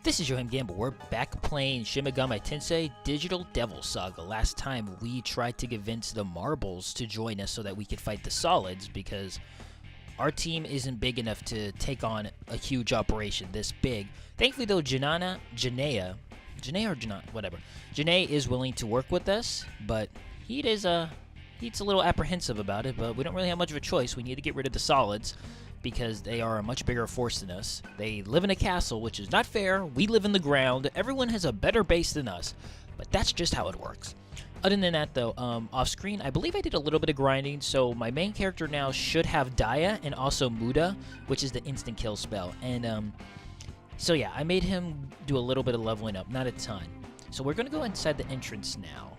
This is Yohhamgambal. We're back playing Shin Megami Tensei Digital Devil Saga. Last time we tried to convince the marbles to join us so that we could fight the solids because our team isn't big enough to take on a huge operation this big. Thankfully though, Janae is willing to work with us, but he's a little apprehensive about it, but we don't really have much of a choice. We need to get rid of the solids because they are a much bigger force than us. They live in a castle, which is not fair. We live in the ground. Everyone has a better base than us, but that's just how it works. Other than that, though, off screen, I believe I did a little bit of grinding, so my main character now should have Daya and also Muda, which is the instant kill spell. And, so yeah, I made him do a little bit of leveling up, not a ton. So we're going to go inside the entrance now.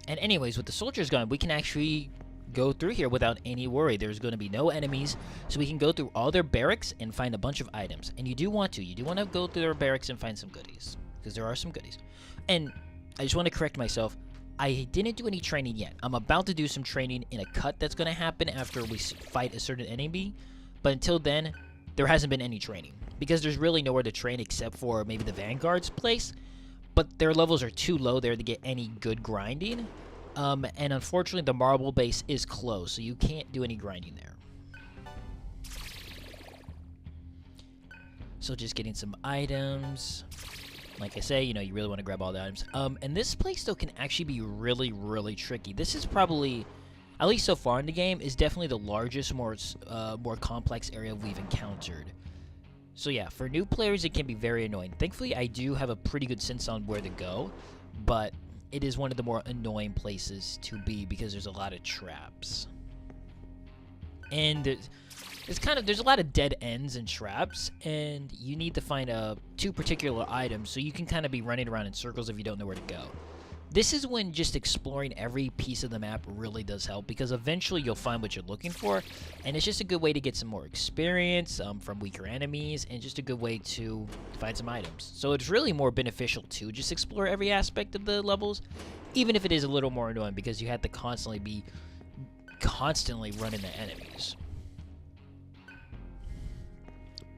And anyways, with the soldiers gone, we can actually go through here without any worry. There's going to be no enemies, so we can go through all their barracks and find a bunch of items. And you do want to go through their barracks and find some goodies, because there are some goodies. And I just want to correct myself. I didn't do any training yet. I'm about to do some training in a cut that's going to happen after we fight a certain enemy. But until then, there hasn't been any training, because there's really nowhere to train except for maybe the Vanguard's place. But their levels are too low there to get any good grinding. And unfortunately, the marble base is closed, so you can't do any grinding there. So just getting some items. Like I say, you really want to grab all the items. And this place, though, can actually be really, really tricky. This is probably, at least so far in the game, is definitely the largest, more complex area we've encountered. So yeah, for new players, it can be very annoying. Thankfully, I do have a pretty good sense on where to go, but it is one of the more annoying places to be because there's a lot of traps. And there's a lot of dead ends and traps, and you need to find two particular items so you can kind of be running around in circles if you don't know where to go. This is when just exploring every piece of the map really does help, because eventually you'll find what you're looking for, and it's just a good way to get some more experience from weaker enemies, and just a good way to find some items. So it's really more beneficial to just explore every aspect of the levels, even if it is a little more annoying, because you have to constantly running the enemies.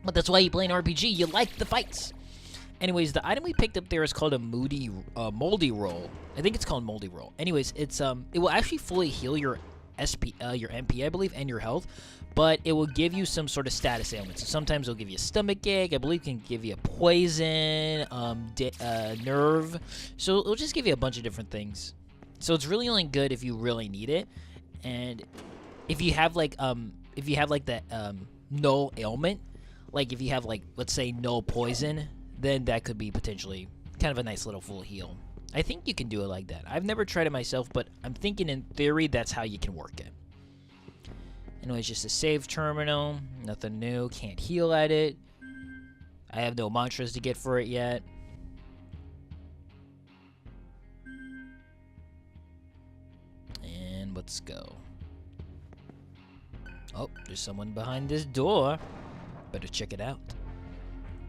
But that's why you play an RPG. You like the fights. Anyways, the item we picked up there is called a moldy roll. I think it's called moldy roll. Anyways, it will actually fully heal your MP, I believe, and your health, but it will give you some sort of status ailments. So sometimes it'll give you a stomach ache. I believe it can give you a poison, nerve. So it'll just give you a bunch of different things. So it's really only good if you really need it, and if you have that null ailment, like if you have let's say null poison, then that could be potentially kind of a nice little full heal. I think you can do it like that. I've never tried it myself, but I'm thinking in theory that's how you can work it. Anyways, just a save terminal. Nothing new. Can't heal at it. I have no mantras to get for it yet. And let's go. Oh, there's someone behind this door. Better check it out.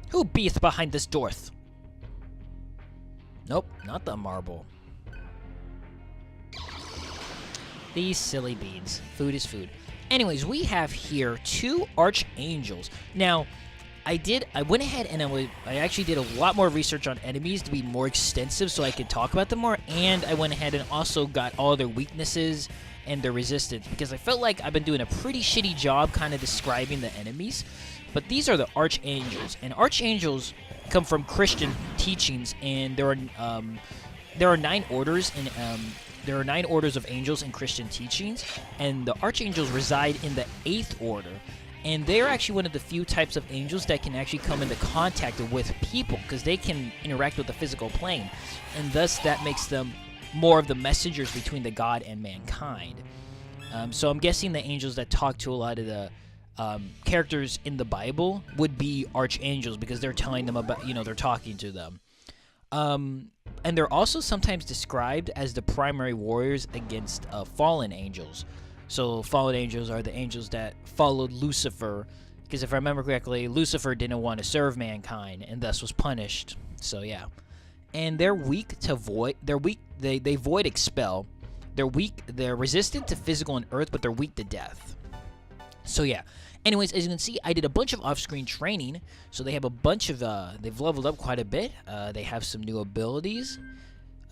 Who beeth behind this doorth? Nope, not the marble. These silly beans. Food is food. Anyways, we have here two archangels. Now, I went ahead and I actually did a lot more research on enemies to be more extensive so I could talk about them more, and I went ahead and also got all their weaknesses and their resistance, because I felt like I've been doing a pretty shitty job kind of describing the enemies. But these are the archangels, and archangels come from Christian teachings, and there are 9 orders, and there are 9 orders of angels in Christian teachings, and the archangels reside in the 8th order, and they're actually one of the few types of angels that can actually come into contact with people, because they can interact with the physical plane, and thus that makes them more of the messengers between the God and mankind. So I'm guessing the angels that talk to a lot of the characters in the Bible would be archangels because they're telling them about, they're talking to them. And they're also sometimes described as the primary warriors against fallen angels. So fallen angels are the angels that followed Lucifer, because if I remember correctly, Lucifer didn't want to serve mankind and thus was punished. So yeah. And they're weak to void. They void expel. They're resistant to physical and earth, but they're weak to death. So yeah. Anyways, as you can see, I did a bunch of off-screen training, so they have a bunch of, they've leveled up quite a bit. They have some new abilities.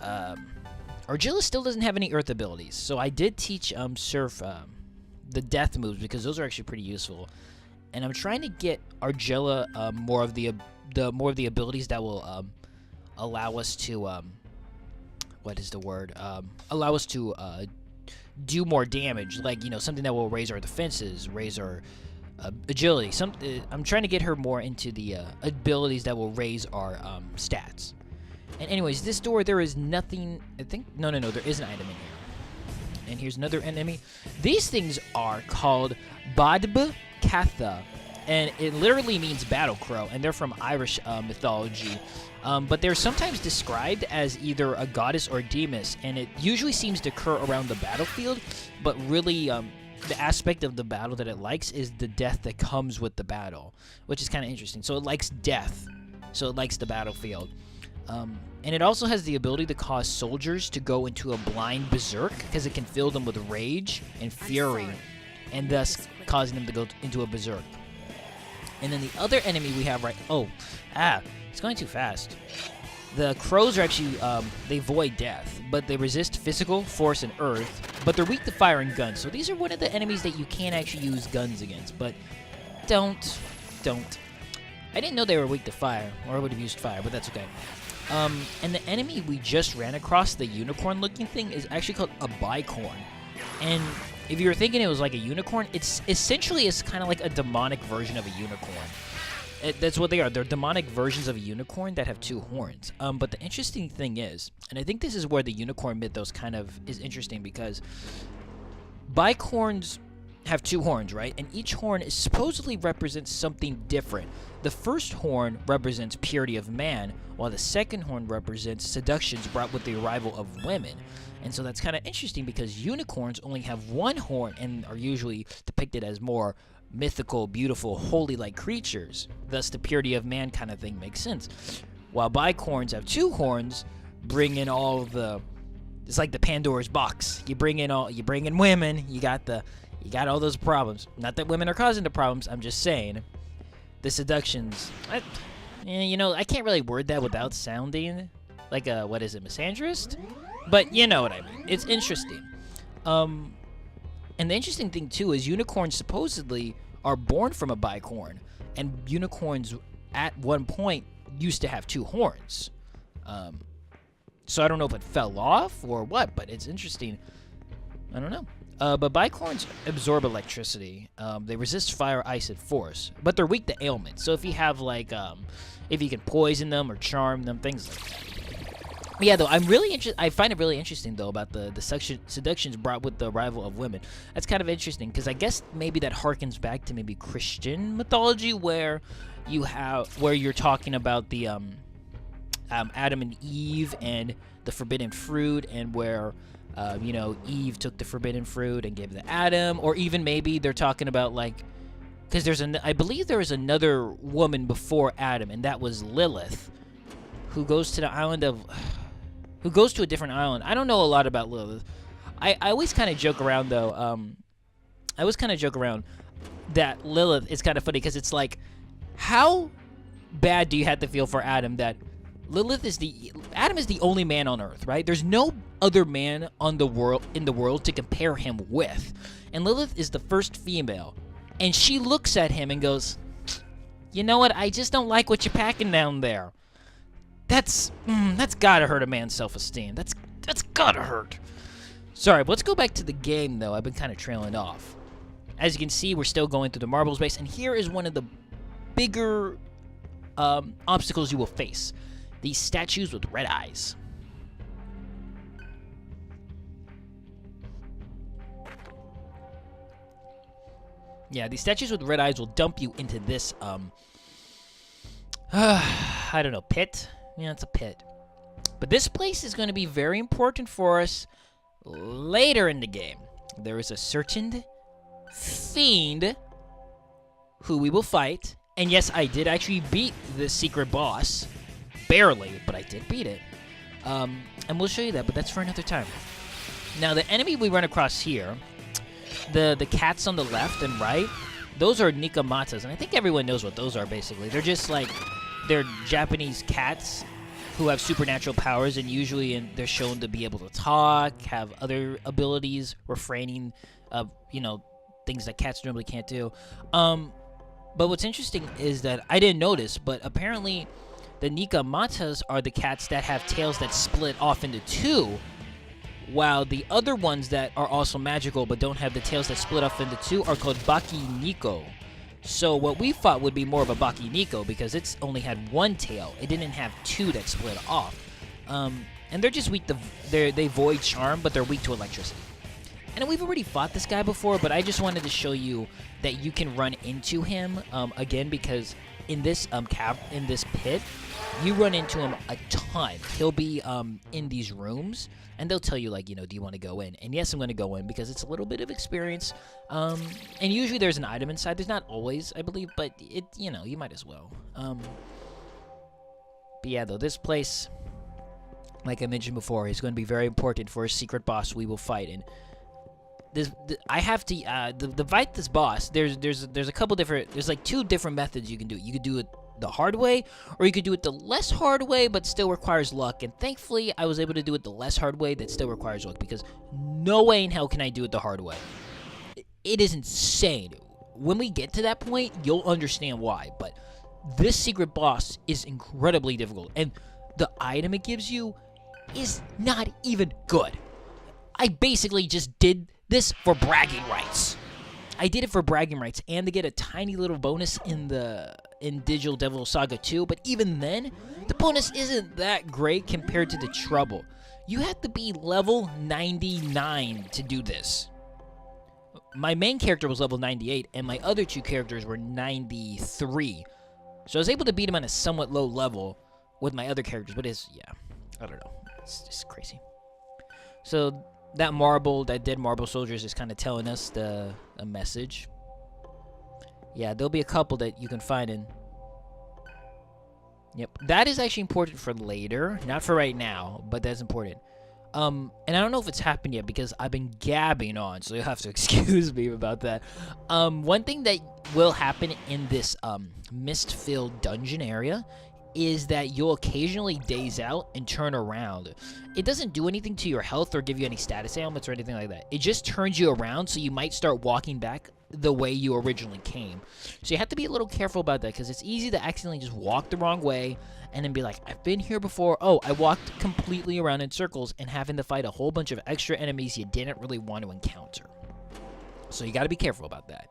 Argilla still doesn't have any earth abilities, so I did teach Surf the death moves, because those are actually pretty useful. And I'm trying to get Argilla more of the abilities that will allow us to what is the word? Allow us to do more damage, like something that will raise our defenses, raise our agility. I'm trying to get her more into the abilities that will raise our stats. And anyways, this door, there is nothing. I think no, there is an item in here. And here's another enemy. These things are called Badb Katha, and it literally means battle crow, and they're from Irish mythology. But they're sometimes described as either a goddess or demon, and it usually seems to occur around the battlefield, but really the aspect of the battle that it likes is the death that comes with the battle, which is kind of interesting. So it likes death, so it likes the battlefield. And it also has the ability to cause soldiers to go into a blind berserk, because it can fill them with rage and fury, and thus causing them to go into a berserk. And then the other enemy we have it's going too fast. The crows are actually, they void death, but they resist physical, force, and earth, but they're weak to fire and guns. So these are one of the enemies that you can't actually use guns against, but don't. I didn't know they were weak to fire, or I would have used fire, but that's okay. And the enemy we just ran across, the unicorn-looking thing, is actually called a bicorn. And if you were thinking it was like a unicorn, it's kind of like a demonic version of a unicorn. That's what they are. They're demonic versions of a unicorn that have two horns. But the interesting thing is, and I think this is where the unicorn mythos kind of is interesting, because bicorns have two horns, right? And each horn is supposedly represents something different. The first horn represents purity of man, while the second horn represents seductions brought with the arrival of women. And so that's kind of interesting, because unicorns only have one horn and are usually depicted as more mythical, beautiful, holy-like creatures. Thus, the purity of man kind of thing makes sense. While bicorns have two horns, bring in all the... It's like the Pandora's box. You bring in women, you got all those problems. Not that women are causing the problems, I'm just saying. The seductions... I can't really word that without sounding like a, misandrist? But you know what I mean. It's interesting. And the interesting thing, too, is unicorns supposedly are born from a bicorn. And unicorns, at one point, used to have two horns. So I don't know if it fell off or what, but it's interesting. I don't know. But bicorns absorb electricity. They resist fire, ice, and force. But they're weak to ailments. So if you have, if you can poison them or charm them, things like that. But yeah, though, I find it really interesting, though, about the seductions brought with the arrival of women. That's kind of interesting, because I guess maybe that harkens back to maybe Christian mythology, where you're talking about the Adam and Eve and the forbidden fruit, and where Eve took the forbidden fruit and gave it to Adam, or even maybe they're talking about because I believe there was another woman before Adam, and that was Lilith, who goes to a different island. I don't know a lot about Lilith. I always kind of joke around, though. I always kind of joke around that Lilith is kind of funny, because it's like, how bad do you have to feel for Adam that Adam is the only man on Earth, right? There's no other man in the world to compare him with. And Lilith is the first female. And she looks at him and goes, you know what? I just don't like what you're packing down there. That's gotta hurt a man's self-esteem. That's gotta hurt. Sorry, but let's go back to the game, though. I've been kind of trailing off. As you can see, we're still going through the marbles base, and here is one of the bigger obstacles you will face. These statues with red eyes. Yeah, these statues with red eyes will dump you into this, I don't know, pit? Yeah, it's a pit. But this place is going to be very important for us later in the game. There is a certain fiend who we will fight. And yes, I did actually beat the secret boss. Barely, but I did beat it. And we'll show you that, but that's for another time. Now, the enemy we run across here, the cats on the left and right, those are Nikamatas, and I think everyone knows what those are, basically. They're just like, they're Japanese cats who have supernatural powers, and usually they're shown to be able to talk, have other abilities, refraining of, you know, things that cats normally can't do. But what's interesting is that I didn't notice, but apparently the Nikamatas are the cats that have tails that split off into two, while the other ones that are also magical but don't have the tails that split off into two are called Baki Niko. So what we thought would be more of a Baki Niko because it's only had one tail. It didn't have two that split off. And they're just weak to... They void charm, but they're weak to electricity. And we've already fought this guy before, but I just wanted to show you that you can run into him again because in this in this pit, you run into him a ton. He'll be in these rooms, and they'll tell you, like, you know, do you want to go in? And yes, I'm going to go in because it's a little bit of experience. And usually there's an item inside. There's not always, I believe, but it, you know, you might as well. But yeah, though, this place, like I mentioned before, is going to be very important for a secret boss we will fight. And I have to the fight this boss. There's a couple different. There's like two different methods you can do. You could do it the hard way, or you could do it the less hard way, but still requires luck. And thankfully, I was able to do it the less hard way that still requires luck, because no way in hell can I do it the hard way. It is insane. When we get to that point, you'll understand why. But this secret boss is incredibly difficult, and the item it gives you is not even good. I basically just did this for bragging rights. I did it for bragging rights and to get a tiny little bonus in Digital Devil Saga 2, but even then, the bonus isn't that great compared to the trouble. You have to be level 99 to do this. My main character was level 98, and my other two characters were 93. So I was able to beat him on a somewhat low level with my other characters, but yeah, I don't know. It's just crazy. So that dead marble soldier is just kind of telling us a message. Yeah, there'll be a couple that you can find in. Yep, that is actually important for later, not for right now, but that's important. And I don't know if it's happened yet because I've been gabbing on, so you'll have to excuse me about that. One thing that will happen in this mist-filled dungeon area is that you'll occasionally daze out and turn around. It doesn't do anything to your health or give you any status ailments or anything like that. It just turns you around, so you might start walking back the way you originally came. So you have to be a little careful about that, because it's easy to accidentally just walk the wrong way and then be like, I've been here before. Oh, I walked completely around in circles and having to fight a whole bunch of extra enemies you didn't really want to encounter. So you got to be careful about that.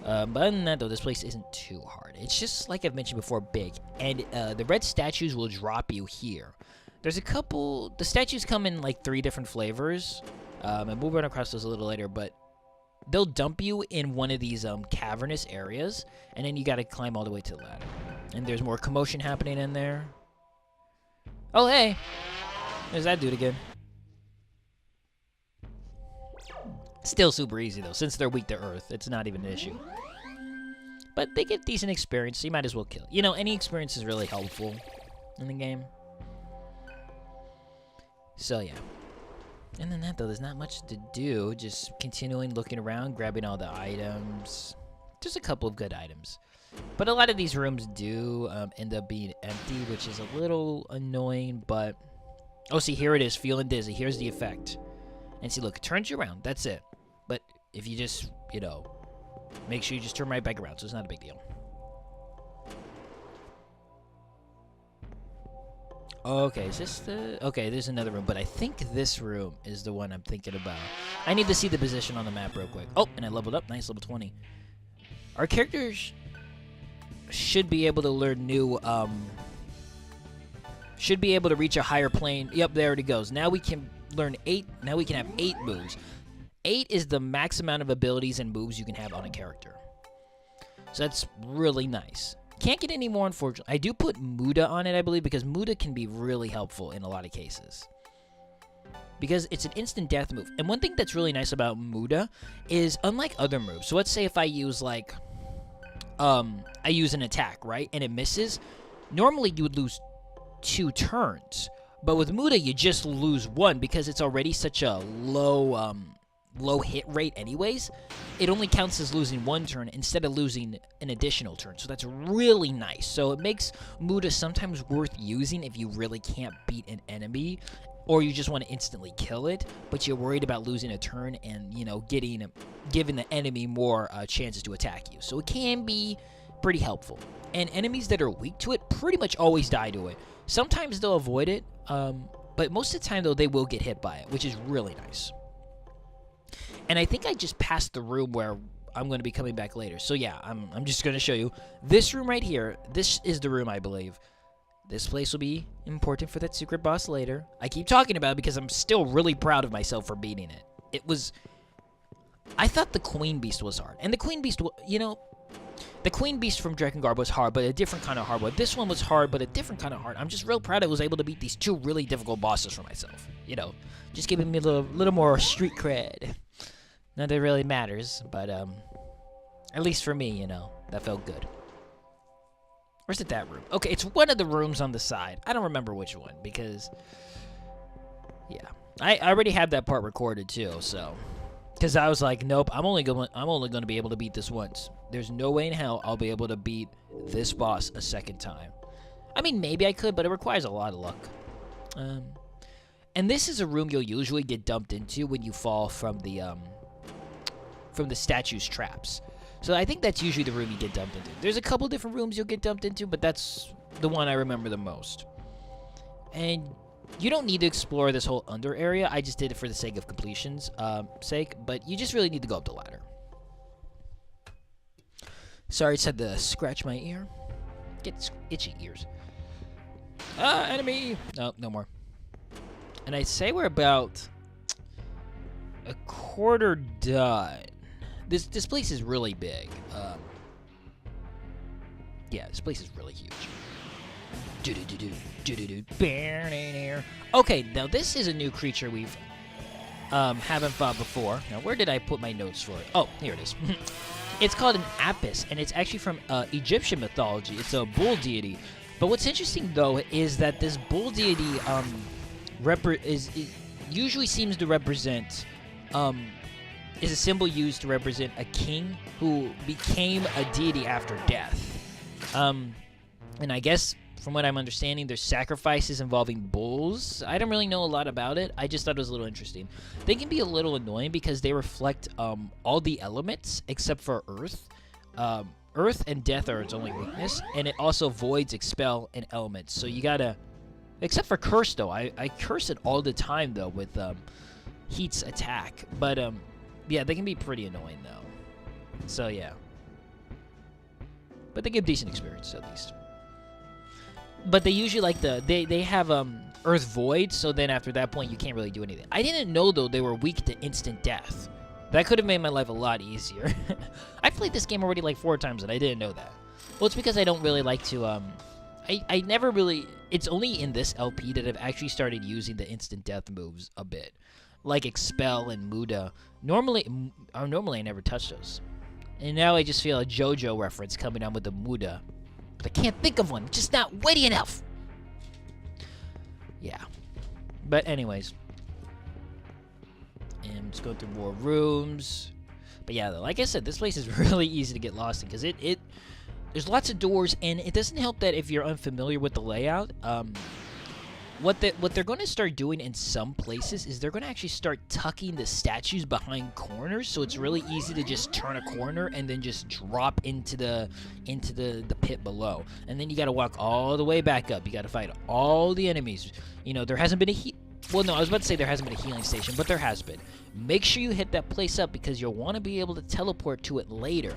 But other than that, though, this place isn't too hard. It's just, like I've mentioned before, big. And the red statues will drop you here. There's a couple... The statues come in, like, 3 different flavors. And we'll run across those a little later, but they'll dump you in one of these cavernous areas, and then you gotta climb all the way to the ladder. And there's more commotion happening in there. Oh, hey! There's that dude again. Still super easy, though. Since they're weak to earth, it's not even an issue. But they get decent experience, so you might as well kill. You know, any experience is really helpful in the game. So, yeah. And then that, though, there's not much to do. Just continuing looking around, grabbing all the items. There's a couple of good items. But a lot of these rooms do end up being empty, which is a little annoying, but... Oh, see, here it is, feeling dizzy. Here's the effect. And see, look, it turns you around. That's it. But if you just, you know, make sure you just turn right back around, so it's not a big deal. Okay, is this the... Okay, there's another room, but I think this room is the one I'm thinking about. I need to see the position on the map real quick. Oh, and I leveled up. Nice, level 20. Our characters should be able to learn new, should be able to reach a higher plane. Yep, there it goes. Now we can learn 8. Now we can have 8 moves. 8 is the max amount of abilities and moves you can have on a character. So that's really nice. Can't get any more, unfortunately. I do put Muda on it, I believe, because Muda can be really helpful in a lot of cases. Because it's an instant death move. And one thing that's really nice about Muda is, unlike other moves, so let's say if I use, like, I use an attack, right, and it misses, normally you would lose 2 turns. But with Muda, you just lose 1 because it's already such a low hit rate anyways. It only counts as losing 1 turn instead of losing an additional turn. So that's really nice. So it makes Muda sometimes worth using if you really can't beat an enemy or you just want to instantly kill it, but you're worried about losing a turn and, you know, giving the enemy more chances to attack you. So it can be pretty helpful. And enemies that are weak to it pretty much always die to it. Sometimes they'll avoid it, but most of the time, though, they will get hit by it, which is really nice. And I think I just passed the room where I'm going to be coming back later. So, yeah, I'm just going to show you. This room right here, this is the room, I believe. This place will be important for that secret boss later. I keep talking about it because I'm still really proud of myself for beating it. It was... I thought the Queen Beast was hard. And the Queen Beast, you know... The Queen Beast from Drakengard was hard, but a different kind of hard one. This one was hard, but a different kind of hard. I'm just real proud I was able to beat these 2 really difficult bosses for myself. You know, just giving me a little more street cred. Not that it really matters, but at least for me, you know, that felt good. Where's it, that room? Okay, it's one of the rooms on the side. I don't remember which one because, yeah, I already had that part recorded too, so. Because I was like, nope, I'm only going to be able to beat this once. There's no way in hell I'll be able to beat this boss a second time. I mean, maybe I could, but it requires a lot of luck. And this is a room you'll usually get dumped into when you fall from the statue's traps. So I think that's usually the room you get dumped into. There's a couple different rooms you'll get dumped into, but that's the one I remember the most. And you don't need to explore this whole under area. I just did it for the sake of completion's sake, but you just really need to go up the ladder. Sorry, I just had to scratch my ear. Get itchy ears. Enemy! No, no more. And I'd say we're about a quarter done. This place is really big. Yeah, this place is really huge. Okay, now this is a new creature we've haven't fought before. Now, where did I put my notes for it? Oh, here it is. It's called an Apis, and it's actually from Egyptian mythology. It's a bull deity. But what's interesting, though, is that this bull deity usually seems to represent is a symbol used to represent a king who became a deity after death. And I guess, from what I'm understanding, there's sacrifices involving bulls. I don't really know a lot about it. I just thought it was a little interesting. They can be a little annoying because they reflect all the elements except for earth. Earth and death are its only weakness, and it also voids, expel, and elements. So you gotta... Except for curse, though. I curse it all the time, though, with Heat's attack. But, yeah, they can be pretty annoying, though. So, yeah. But they give decent experience, at least. But they usually like they have Earth Void, so then after that point you can't really do anything. I didn't know, though, they were weak to instant death. That could have made my life a lot easier. I played this game already like 4 times and I didn't know that. Well, it's because I don't really like to I never really... It's only in this LP that I've actually started using the instant death moves a bit. Like Expel and Muda. Normally I never touch those. And now I just feel a JoJo reference coming on with the Muda. But I can't think of one. Just not witty enough. Yeah. But anyways. And let's go through more rooms. But yeah, though, like I said, this place is really easy to get lost in. Because there's lots of doors. And it doesn't help that if you're unfamiliar with the layout. What they're going to start doing in some places is they're going to actually start tucking the statues behind corners, so it's really easy to just turn a corner and then just drop into the pit below. And then you got to walk all the way back up. You got to fight all the enemies. You know, there hasn't been well, no, I was about to say there hasn't been a healing station, but there has been. Make sure you hit that place up because you'll want to be able to teleport to it later.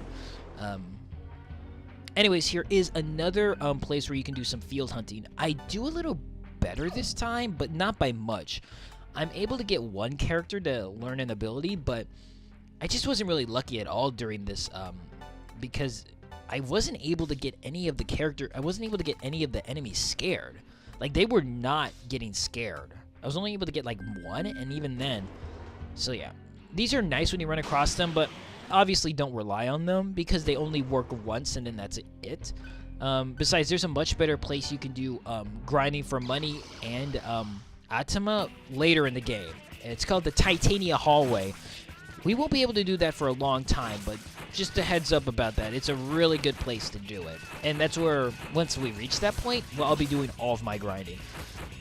Anyways, here is another place where you can do some field hunting. I do a little better this time, but not by much. I'm able to get one character to learn an ability, but I just wasn't really lucky at all during this, because I wasn't able to get any of the enemies scared. Like, they were not getting scared. I was only able to get, like, one, and even then. So, yeah. These are nice when you run across them, but obviously don't rely on them because they only work once, and then that's it. Besides, there's a much better place you can do grinding for money and Atama later in the game. It's called the Titania Hallway. We won't be able to do that for a long time, but just a heads up about that. It's a really good place to do it. And that's where, once we reach that point, well, I'll be doing all of my grinding.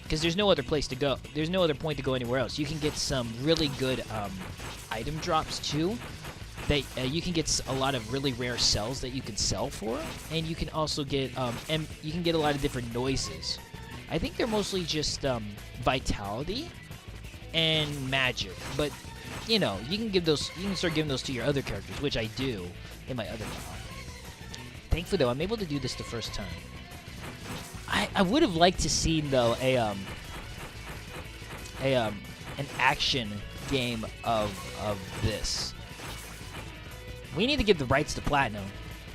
Because there's no other place to go. There's no other point to go anywhere else. You can get some really good item drops, too. That you can get a lot of really rare cells that you can sell for. And you can also get, you can get a lot of different noises. I think they're mostly just vitality and magic. But, you know, you can start giving those to your other characters, which I do in my other mod. Thankfully, though, I'm able to do this the first time. I would have liked to see, though, an action game of this. We need to give the rights to Platinum.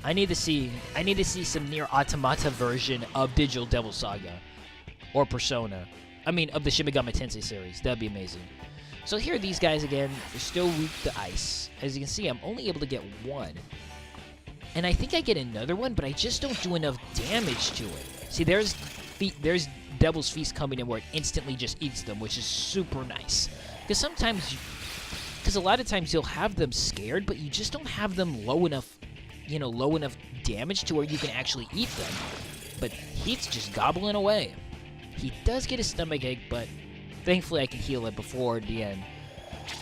I need to see some Nier Automata version of Digital Devil Saga or Persona. I mean, of the Shin Megami Tensei series. That'd be amazing. So here are these guys again. They're still weak to ice. As you can see, I'm only able to get one. And I think I get another one, but I just don't do enough damage to it. See, there's Devil's Feast coming in where it instantly just eats them, which is super nice. Because a lot of times you'll have them scared, but you just don't have them low enough damage to where you can actually eat them. But Heat's just gobbling away. He does get a stomach ache, but thankfully I can heal it before the end.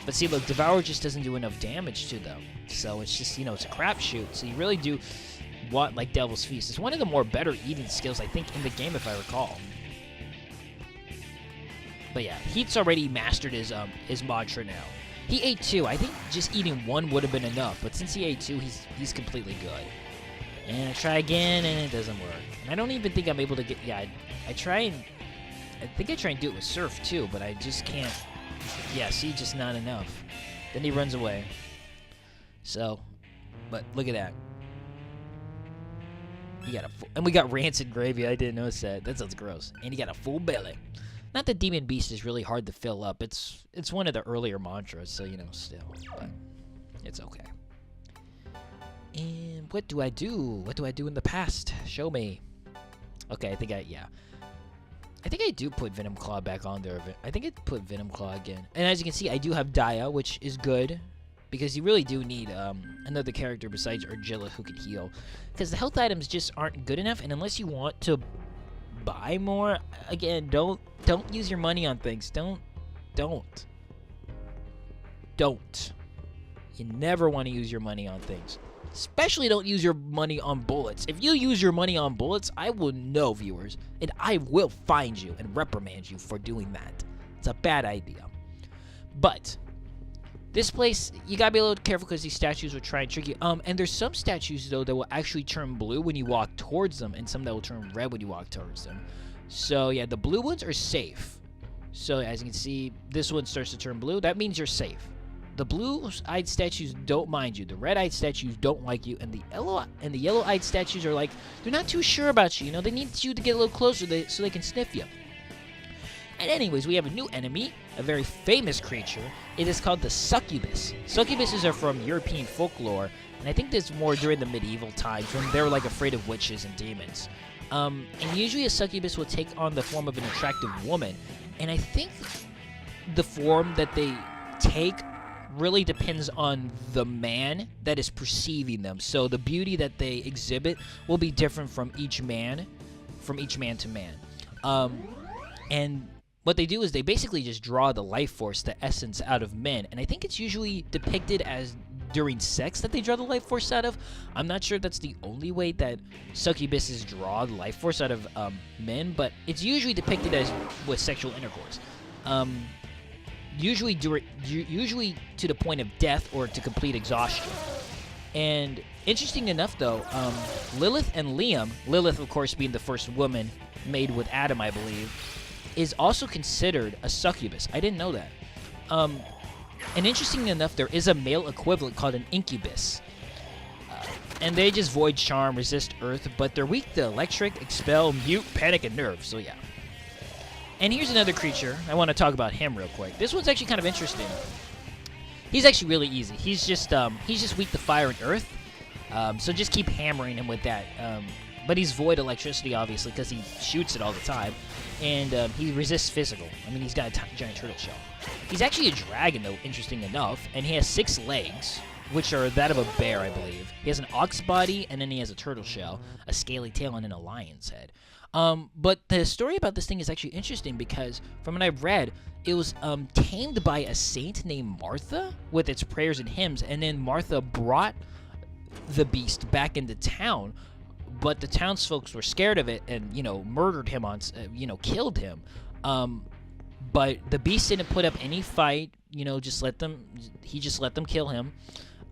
But see, look, Devour just doesn't do enough damage to them. So it's just, it's a crapshoot. So you really do want, like, Devil's Feast. It's one of the more better eating skills, I think, in the game, if I recall. But yeah, Heat's already mastered his mantra now. He ate two. I think just eating one would have been enough. But since he ate two, he's completely good. And I try again, and it doesn't work. And I don't even think I'm able to get... Yeah, I think I try and do it with Surf, too, but I just can't... Yeah, see, just not enough. Then he runs away. So, but look at that. He got and we got rancid gravy. I didn't notice that. That sounds gross. And he got a full belly. Not that Demon Beast is really hard to fill up. It's one of the earlier mantras, so still, but it's okay. And what do I do? What do I do in the past? Show me. Okay, I think I do put Venom Claw back on there. I think I put Venom Claw again. And as you can see, I do have Daya, which is good. Because you really do need another character besides Urgilla who can heal. Because the health items just aren't good enough. And unless you want to buy more, again, don't use your money on things. Don't. You never want to use your money on things. Especially don't use your money on bullets. If you use your money on bullets, I will know, viewers. And I will find you and reprimand you for doing that. It's a bad idea. But this place, you gotta be a little careful because these statues will try and trick you. And there's some statues, though, that will actually turn blue when you walk towards them, and some that will turn red when you walk towards them. So, yeah, the blue ones are safe. So, as you can see, this one starts to turn blue. That means you're safe. The blue-eyed statues don't mind you. The red-eyed statues don't like you. And the yellow-eyed statues are like, they're not too sure about you. They need you to get a little closer so they can sniff you. And anyways, we have a new enemy, a very famous creature. It is called the succubus. Succubuses are from European folklore, and I think this more during the medieval times when they were like afraid of witches and demons. And usually a succubus will take on the form of an attractive woman, and I think the form that they take really depends on the man that is perceiving them. So the beauty that they exhibit will be different from each man to man. And what they do is they basically just draw the life force, the essence, out of men. And I think it's usually depicted as during sex that they draw the life force out of. I'm not sure that's the only way that succubuses draw the life force out of men, but it's usually depicted as with sexual intercourse. Usually to the point of death or to complete exhaustion. And interesting enough, though, Lilith and Liam, Lilith, of course, being the first woman made with Adam, I believe, is also considered a succubus. I didn't know that. And interestingly enough, there is a male equivalent called an incubus. And they just void, charm, resist earth, but they're weak to electric, expel, mute, panic, and nerve. So yeah. And here's another creature. I want to talk about him real quick. This one's actually kind of interesting. He's actually really easy. He's just weak to fire and earth. So just keep hammering him with that. But he's void electricity, obviously, because he shoots it all the time. And he resists physical. I mean, he's got a giant turtle shell. He's actually a dragon, though, interesting enough. And he has 6 legs, which are that of a bear, I believe. He has an ox body, and then he has a turtle shell, a scaly tail, and then a lion's head. But the story about this thing is actually interesting because, from what I've read, it was tamed by a saint named Martha with its prayers and hymns, and then Martha brought the beast back into town, but the townsfolk were scared of it and, murdered him killed him. But the beast didn't put up any fight, he just let them kill him.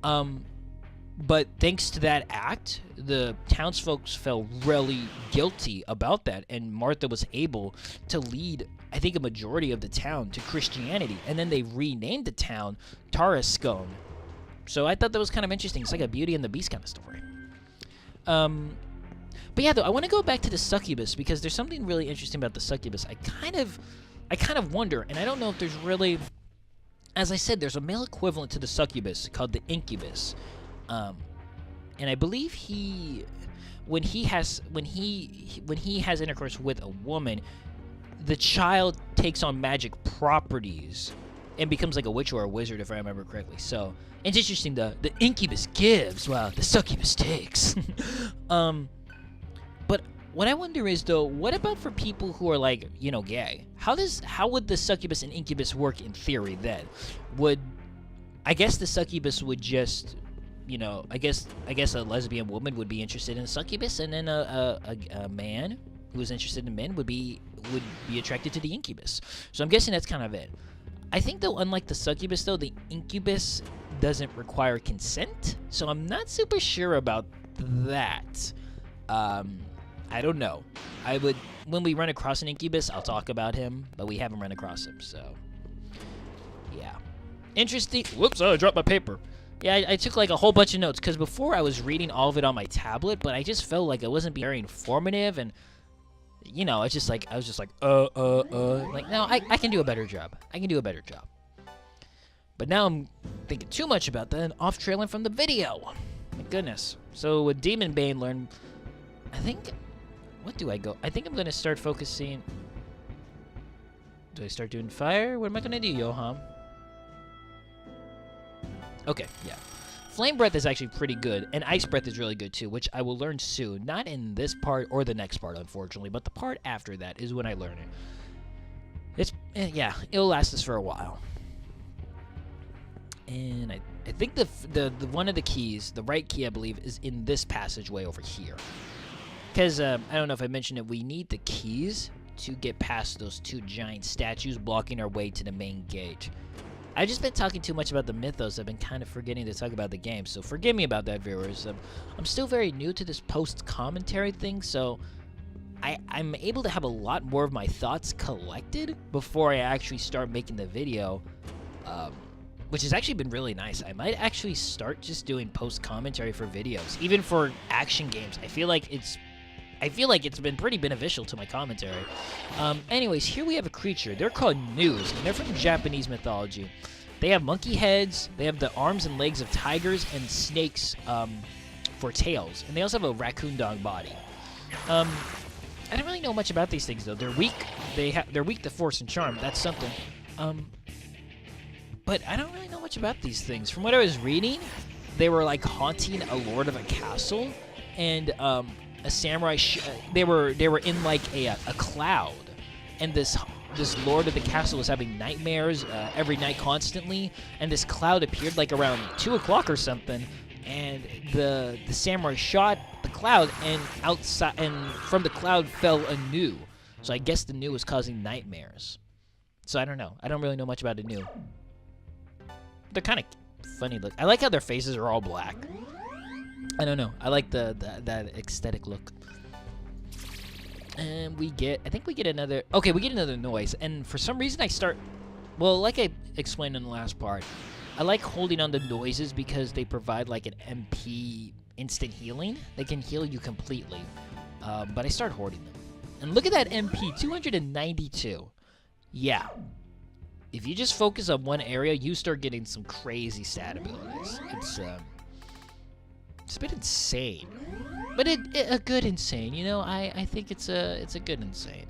But thanks to that act, the townsfolk felt really guilty about that, and Martha was able to lead, I think, a majority of the town to Christianity, and then they renamed the town Tarascon. So I thought that was kind of interesting. It's like a Beauty and the Beast kind of story. But yeah, though, I want to go back to the succubus because there's something really interesting about the succubus. I kind of wonder, and I don't know if there's really, as I said, there's a male equivalent to the succubus called the incubus. And I believe when he has intercourse with a woman, the child takes on magic properties and becomes like a witch or a wizard, if I remember correctly. So it's interesting. The incubus gives, while the succubus takes. But what I wonder is, though, what about for people who are like, gay? How would the succubus and incubus work in theory then? I guess the succubus would just, I guess a lesbian woman would be interested in a succubus, and then a man who is interested in men would be attracted to the incubus. So I'm guessing that's kind of it. I think, though, unlike the succubus, though, the incubus doesn't require consent, so I'm not super sure about that. I don't know. When we run across an incubus, I'll talk about him, but we haven't run across him, so yeah. Interesting. Whoops, I dropped my paper. Yeah, I took like a whole bunch of notes, because before I was reading all of it on my tablet, but I just felt like it wasn't being very informative, and, it's just like, I was just like, like, no, I can do a better job. But now I'm thinking too much about that and off-trailing from the video. My goodness. So with Demon Bane learn, I think, what do I go? I think I'm going to start focusing. Do I start doing fire? What am I going to do, Yoham? Okay, yeah. Flame Breath is actually pretty good, and Ice Breath is really good too, which I will learn soon. Not in this part or the next part, unfortunately, but the part after that is when I learn it. Yeah, it'll last us for a while. And I think the one of the keys, the right key, I believe, is in this passageway over here. Because, I don't know if I mentioned it, we need the keys to get past those 2 giant statues blocking our way to the main gate. I've just been talking too much about the mythos. I've been kind of forgetting to talk about the game, so forgive me about that, viewers. I'm still very new to this post-commentary thing, so I'm able to have a lot more of my thoughts collected before I actually start making the video, which has actually been really nice. I might actually start just doing post-commentary for videos, even for action games. I feel like it's been pretty beneficial to my commentary. Anyways, here we have a creature. They're called News, and they're from Japanese mythology. They have monkey heads, they have the arms and legs of tigers, and snakes for tails. And they also have a raccoon dog body. I don't really know much about these things, though. They're weak. They're weak to force and charm. That's something. But I don't really know much about these things. From what I was reading, they were like haunting a lord of a castle, and a samurai. They were in like a cloud, and this lord of the castle was having nightmares every night constantly, and this cloud appeared like around 2 o'clock or something, and the samurai shot the cloud, and outside and from the cloud fell a new. So I guess the new was causing nightmares. So I don't know. I don't really know much about the new. They're kind of funny look. I like how their faces are all black. I don't know. I like that aesthetic look. And we get, I think we get another, okay, we get another noise. And for some reason I start, well, like I explained in the last part, I like holding on to noises because they provide like an MP instant healing. They can heal you completely. But I start hoarding them. And look at that MP, 292. Yeah. If you just focus on one area, you start getting some crazy stat abilities. It's a bit insane. But a good insane, you know? I think it's a good insane.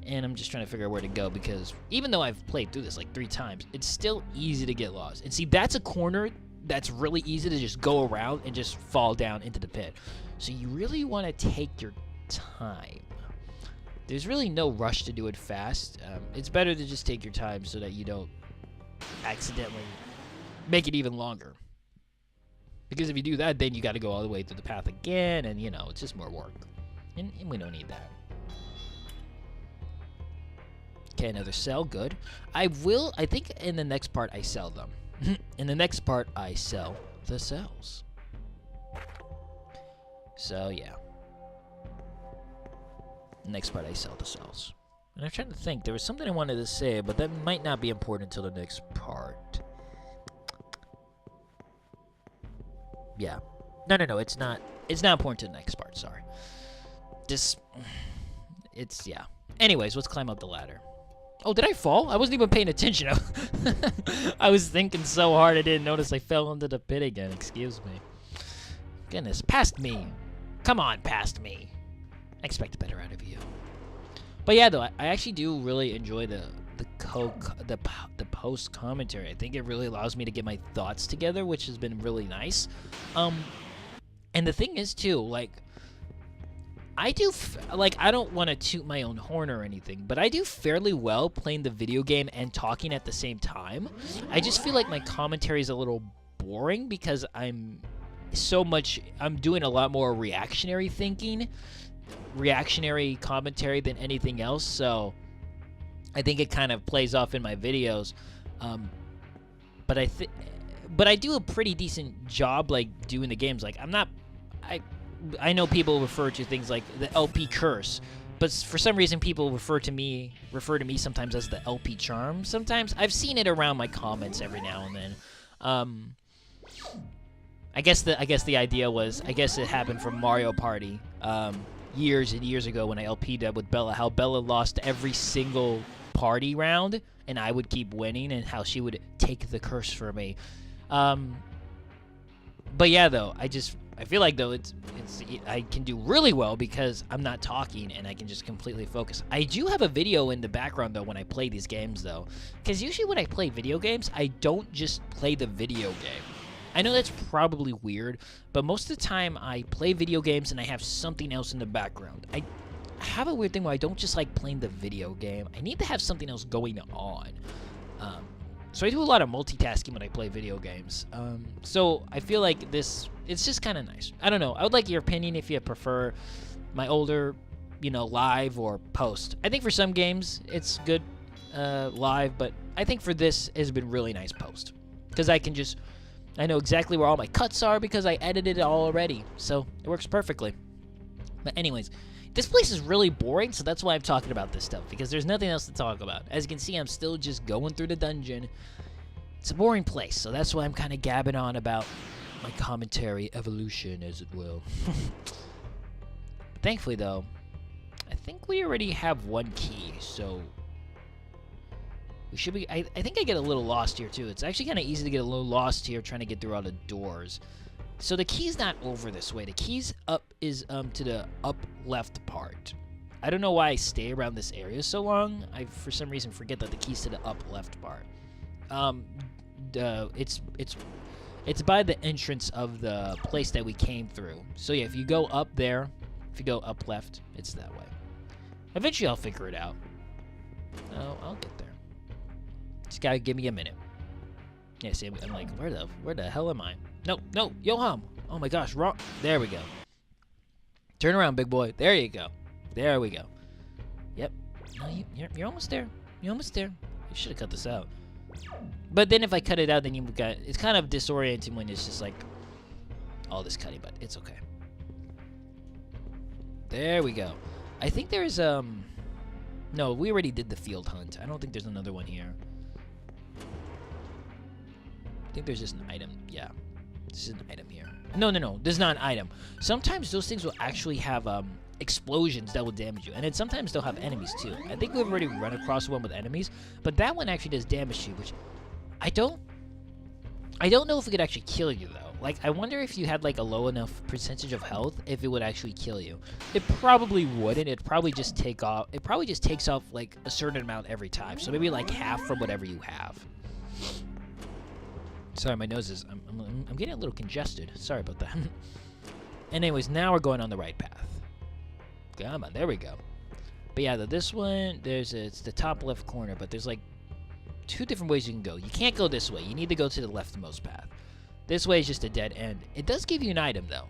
And I'm just trying to figure out where to go because even though I've played through this like 3 times, it's still easy to get lost. And see, that's a corner that's really easy to just go around and just fall down into the pit. So you really want to take your time. There's really no rush to do it fast. It's better to just take your time so that you don't accidentally make it even longer. Because if you do that, then you got to go all the way through the path again, and you know, it's just more work. And we don't need that. Okay, another cell, good. I think in the next part I sell them. In the next part I sell the cells. So yeah. Next part I sell the cells. And I'm trying to think, there was something I wanted to say, but that might not be important until the next part. Yeah. No, it's not important to the next part, sorry. Yeah. Anyways, let's climb up the ladder. Oh, did I fall? I wasn't even paying attention. I was thinking so hard I didn't notice I fell into the pit again. Excuse me. Goodness, past me. Come on, past me. I expect better out of you. But yeah, though, I actually do really enjoy the post commentary. I think it really allows me to get my thoughts together, which has been really nice. And the thing is too, like, I don't want to toot my own horn or anything, but I do fairly well playing the video game and talking at the same time. I just feel like my commentary is a little boring because I'm doing a lot more reactionary thinking, reactionary commentary than anything else, so I think it kind of plays off in my videos. But I do a pretty decent job, like, doing the games. Like, I know people refer to things like the LP curse, but for some reason people refer to me sometimes as the LP charm. Sometimes I've seen it around my comments every now and then. I guess the idea was, I guess it happened from Mario Party years and years ago when I LP'd up with Bella, how Bella lost every single party round and I would keep winning, and how she would take the curse for me. But yeah, though, I feel like, though, I can do really well because I'm not talking and I can just completely focus. I do have a video in the background, though, when I play these games, though. Because usually when I play video games, I don't just play the video game. I know that's probably weird, but most of the time I play video games and I have something else in the background. I have a weird thing where I don't just like playing the video game. I need to have something else going on. So I do a lot of multitasking when I play video games. So I feel like it's just kind of nice. I don't know. I would like your opinion if you prefer my older, live or post. I think for some games it's good live, but I think for this it's been really nice post. Because I know exactly where all my cuts are because I edited it all already. So it works perfectly. But anyways, this place is really boring, so that's why I'm talking about this stuff, because there's nothing else to talk about. As you can see, I'm still just going through the dungeon. It's a boring place, so that's why I'm kind of gabbing on about my commentary evolution, as it will. Thankfully, though, I think we already have one key, so we should be... I think I get a little lost here, too. It's actually kind of easy to get a little lost here trying to get through all the doors. So the key's not over this way. The key's up is to the up left part. I don't know why I stay around this area so long. I for some reason forget that the key's to the up left part. It's by the entrance of the place that we came through. So yeah, if you go up there, if you go up left, it's that way. Eventually I'll figure it out. Oh, I'll get there. Just gotta give me a minute. Yeah, see, I'm like, where the hell am I? No, Yoham! Oh my gosh, wrong. There we go. Turn around, big boy. There you go. There we go. Yep. No, you're almost there. You're almost there. You should have cut this out. But then if I cut it out, then it's kind of disorienting when it's just like all this cutting, but it's okay. There we go. I think there's, no, we already did the field hunt. I don't think there's another one here. I think there's just an item. Yeah. This is an item here. No, this is not an item. Sometimes those things will actually have, explosions that will damage you. And then sometimes they'll have enemies, too. I think we've already run across one with enemies. But that one actually does damage to you, which I don't know if it could actually kill you, though. Like, I wonder if you had, like, a low enough percentage of health, if it would actually kill you. It probably wouldn't. It'd probably just take off. It probably just takes off, like, a certain amount every time. So maybe, like, half from whatever you have. Sorry, my nose is... I'm getting a little congested. Sorry about that. And anyways, now we're going on the right path. Come on, there we go. But yeah, this one, it's the top left corner, but there's, like, 2 different ways you can go. You can't go this way. You need to go to the leftmost path. This way is just a dead end. It does give you an item, though.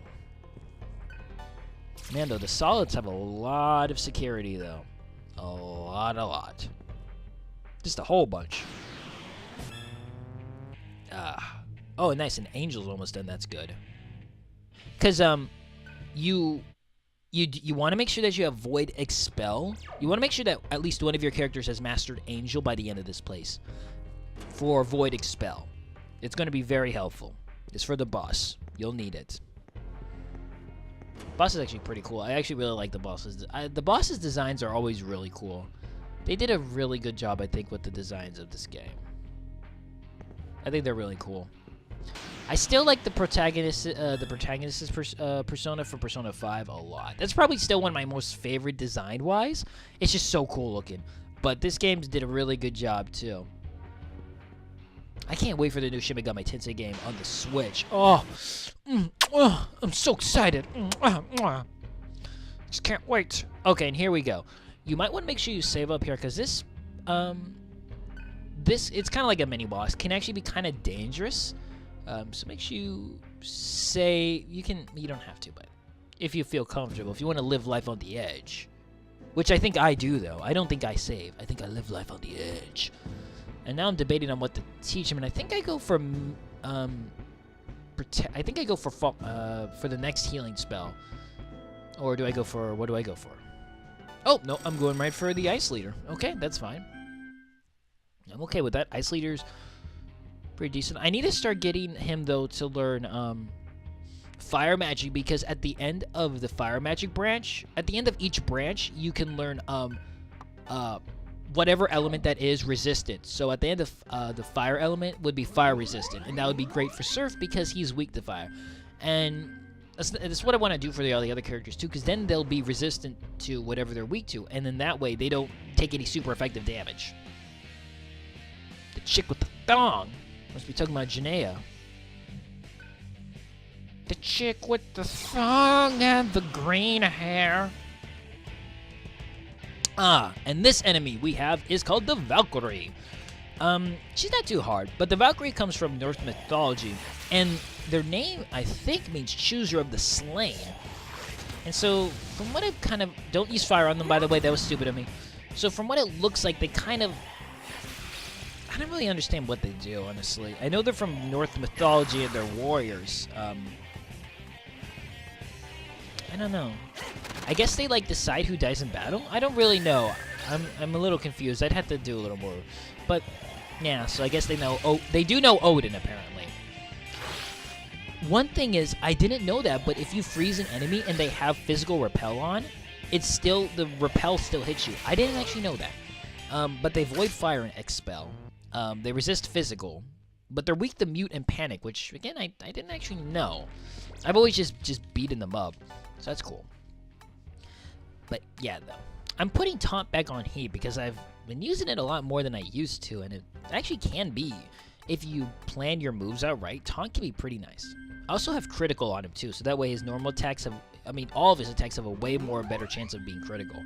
Man, though, the solids have a lot of security, though. A lot. Just a whole bunch. Oh, nice. An angel's almost done. That's good. Because, you want to make sure that you have Void Expel. You want to make sure that at least one of your characters has mastered Angel by the end of this place. For Void Expel. It's going to be very helpful. It's for the boss. You'll need it. Boss is actually pretty cool. I actually really like the bosses. The bosses' designs are always really cool. They did a really good job, I think, with the designs of this game. I think they're really cool. I still like the protagonist's persona for Persona 5 a lot. That's probably still one of my most favorite design-wise. It's just so cool looking. But this game did a really good job, too. I can't wait for the new Shin Megami Tensei game on the Switch. Oh, I'm so excited. Just can't wait. Okay, and here we go. You might want to make sure you save up here, because this, it's kind of like a mini-boss. Can actually be kind of dangerous. So make sure you say, you don't have to, but if you feel comfortable, if you want to live life on the edge, which I think I do, though. I don't think I save. I think I live life on the edge. And now I'm debating on what to teach him, and I think I go for, I think I go for the next healing spell. Or do I go for, what do I go for? Oh, no, I'm going right for the Ice Leader. Okay, that's fine. I'm okay with that. Ice Leader's pretty decent. I need to start getting him, though, to learn Fire Magic, because at the end of the Fire Magic branch, at the end of each branch, you can learn whatever element that is resistant. So at the end of the Fire element would be Fire resistant, and that would be great for Surf because he's weak to Fire. And that's what I want to do for all the other characters, too, because then they'll be resistant to whatever they're weak to, and then that way they don't take any super effective damage. The chick with the thong. Must be talking about Janaea. The chick with the thong and the green hair. And this enemy we have is called the Valkyrie. She's not too hard, but the Valkyrie comes from Norse mythology, and their name, I think, means chooser of the slain. And so, from what I've kind of... Don't use fire on them, by the way, that was stupid of me. So from what it looks like, they kind of... I don't really understand what they do, honestly. I know they're from Norse mythology and they're warriors. I don't know. I guess they, like, decide who dies in battle? I don't really know. I'm a little confused. I'd have to do a little more. But, yeah, so I guess they know... Oh, they do know Odin, apparently. One thing is, I didn't know that, but if you freeze an enemy and they have physical repel on, it's still... The repel still hits you. I didn't actually know that. But they void fire and expel. They resist physical. But they're weak to mute and panic, which, again, I didn't actually know. I've always just beaten them up. So that's cool. But, yeah, though. I'm putting Taunt back on Heat because I've been using it a lot more than I used to, and it actually can be. If you plan your moves out right, Taunt can be pretty nice. I also have Critical on him, too, so that way his normal attacks have... I mean, all of his attacks have a way more better chance of being critical,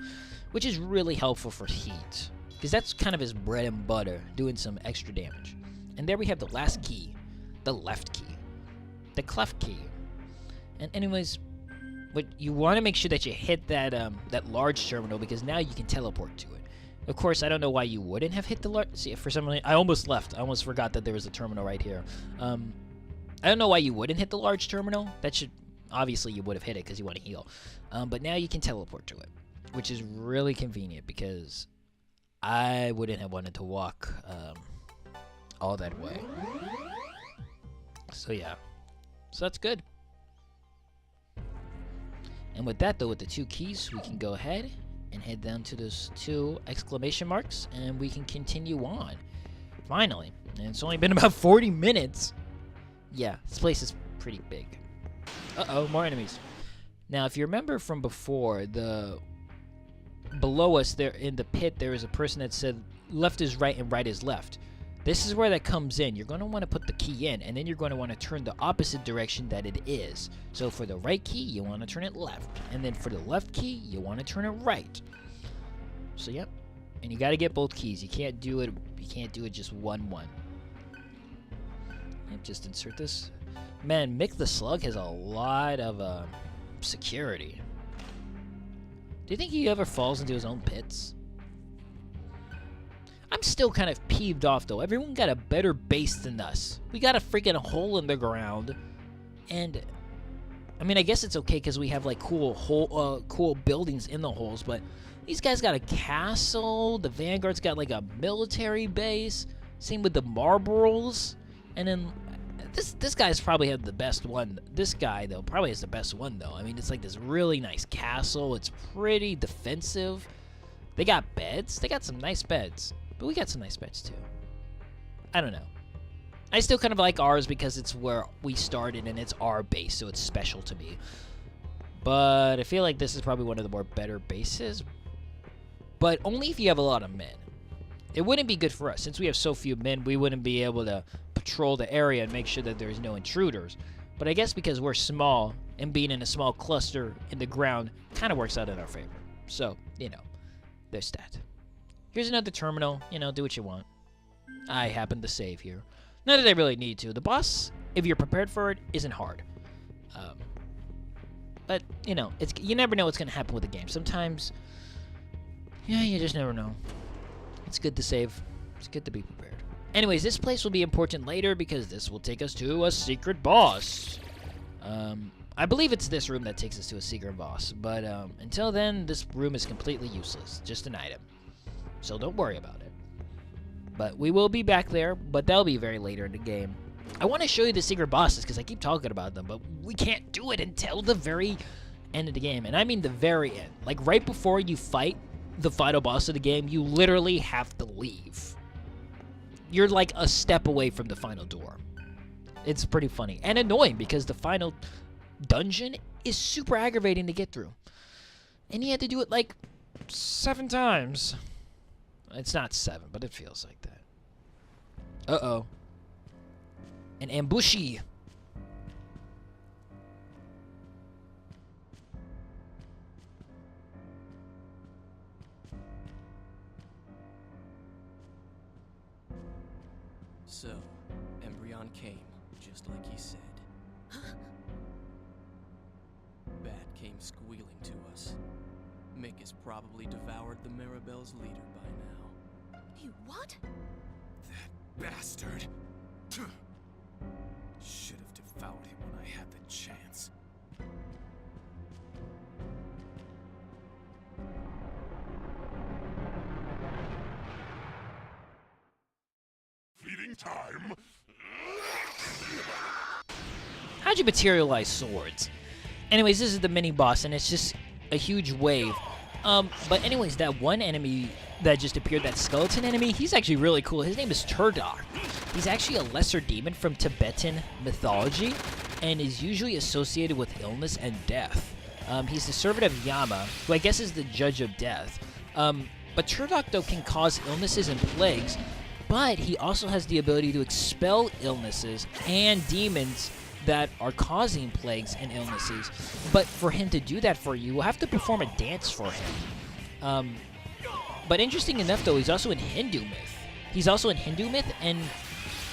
which is really helpful for Heat, because that's kind of his bread and butter, doing some extra damage. And there we have the last key, the left key, the cleft key. And anyways... But you want to make sure that you hit that that large terminal, because now you can teleport to it. Of course, I don't know why you wouldn't have hit the large... See, for some reason, I almost left. I almost forgot that there was a terminal right here. I don't know why you wouldn't hit the large terminal. That should... Obviously, you would have hit it because you want to heal. But now you can teleport to it. which is really convenient because I wouldn't have wanted to walk all that way. So yeah, so that's good. And with that though, with the 2 keys, we can go ahead and head down to those 2 exclamation marks, and we can continue on. Finally. And it's only been about 40 minutes. Yeah, this place is pretty big. Uh-oh, more enemies. Now, if you remember from before, below us there in the pit, there was a person that said left is right and right is left. This is where that comes in. You're going to want to put the key in, and then you're going to want to turn the opposite direction that it is. So for the right key, you want to turn it left. And then for the left key, you want to turn it right. So, yep. And you got to get both keys. You can't do it just one. Yep, just insert this. Man, Mick the Slug has a lot of security. Do you think he ever falls into his own pits? I'm still kind of peeved off, though. Everyone got a better base than us. We got a freaking hole in the ground. And, I mean, I guess it's okay because we have, like, cool buildings in the holes. But these guys got a castle. The Vanguard's got, like, a military base. Same with the Marlboros. And then this guy's probably had the best one. This guy, though, probably has the best one, though. I mean, it's like this really nice castle. It's pretty defensive. They got beds. They got some nice beds. But we got some nice beds, too. I don't know. I still kind of like ours because it's where we started and it's our base, so it's special to me. But I feel like this is probably one of the more better bases. But only if you have a lot of men. It wouldn't be good for us. Since we have so few men, we wouldn't be able to patrol the area and make sure that there's no intruders. But I guess because we're small and being in a small cluster in the ground kind of works out in our favor. So, you know, there's that. Here's another terminal. You know, do what you want. I happen to save here. Not that I really need to. The boss, if you're prepared for it, isn't hard. But, you know, you never know what's going to happen with the game. Sometimes, yeah, you just never know. It's good to save. It's good to be prepared. Anyways, this place will be important later because this will take us to a secret boss. I believe it's this room that takes us to a secret boss. But until then, this room is completely useless. Just an item. So don't worry about it. But we will be back there, but that'll be very later in the game. I want to show you the secret bosses because I keep talking about them, but we can't do it until the very end of the game. And I mean the very end. Like right before you fight the final boss of the game, you literally have to leave. You're like a step away from the final door. It's pretty funny and annoying because the final dungeon is super aggravating to get through. And you had to do it like 7 times. It's not 7, but it feels like that. Uh-oh. An ambushy. So, Embryon came, just like he said. Bat came squealing to us. Mick has probably devoured the Mirabelle's leader by now. He what? That bastard! Should have devoured him when I had the chance. Feeding time! How'd you materialize swords? Anyways, this is the mini boss, and it's just a huge wave. But anyways, that one enemy that just appeared, that skeleton enemy, he's actually really cool. His name is Turdok. He's actually a lesser demon from Tibetan mythology, and is usually associated with illness and death. He's the servant of Yama, who I guess is the judge of death. But Turdok, though, can cause illnesses and plagues, but he also has the ability to expel illnesses and demons that are causing plagues and illnesses. But for him to do that for you, you'll have to perform a dance for him. But interesting enough, though, he's also in Hindu myth. And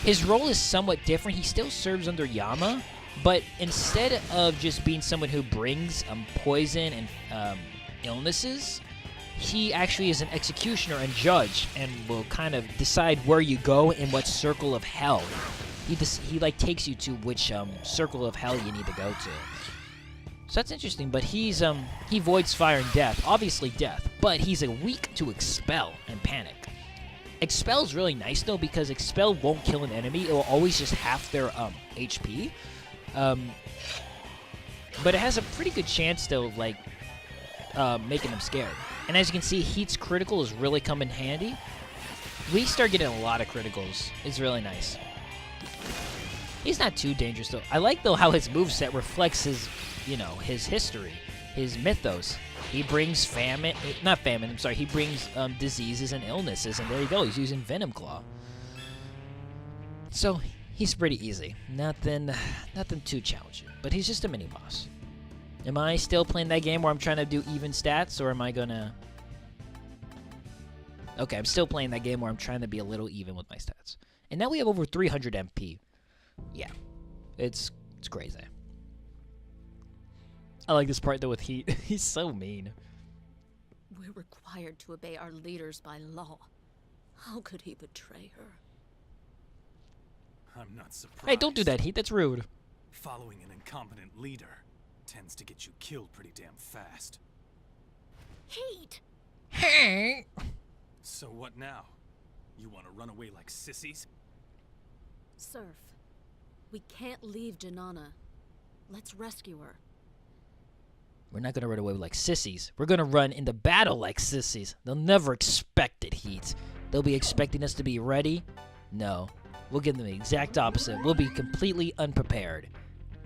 his role is somewhat different. He still serves under Yama, but instead of just being someone who brings poison and illnesses, he actually is an executioner and judge, and will kind of decide where you go in what circle of hell. He like takes you to which circle of hell you need to go to. So that's interesting, but he voids fire and death, obviously death, but he's weak to expel and panic. Expel's really nice though because expel won't kill an enemy; it will always just half their HP. But it has a pretty good chance though of like making them scared. And as you can see, Heat's critical is really come in handy. We start getting a lot of criticals. It's really nice. He's not too dangerous though. I like though how his moveset reflects his, you know, his history, his mythos. He brings he brings diseases and illnesses, and there you go. He's using Venom Claw. So he's pretty easy. Nothing too challenging. But he's just a mini boss. Am I still playing that game where I'm trying to do even stats, or am I gonna? Okay, I'm still playing that game where I'm trying to be a little even with my stats. And now we have over 300 MP. Yeah, it's crazy. I like this part though with Heat. He's so mean. We're required to obey our leaders by law. How could he betray her? I'm not surprised. Hey, don't do that, Heat. That's rude. Following an incompetent leader tends to get you killed pretty damn fast. Heat! Hey. So what now? You want to run away like sissies? Surf, we can't leave Janana. Let's rescue her. We're not gonna run away like sissies. We're gonna run into battle like sissies. They'll never expect it, Heat. They'll be expecting us to be ready. No. We'll give them the exact opposite. We'll be completely unprepared.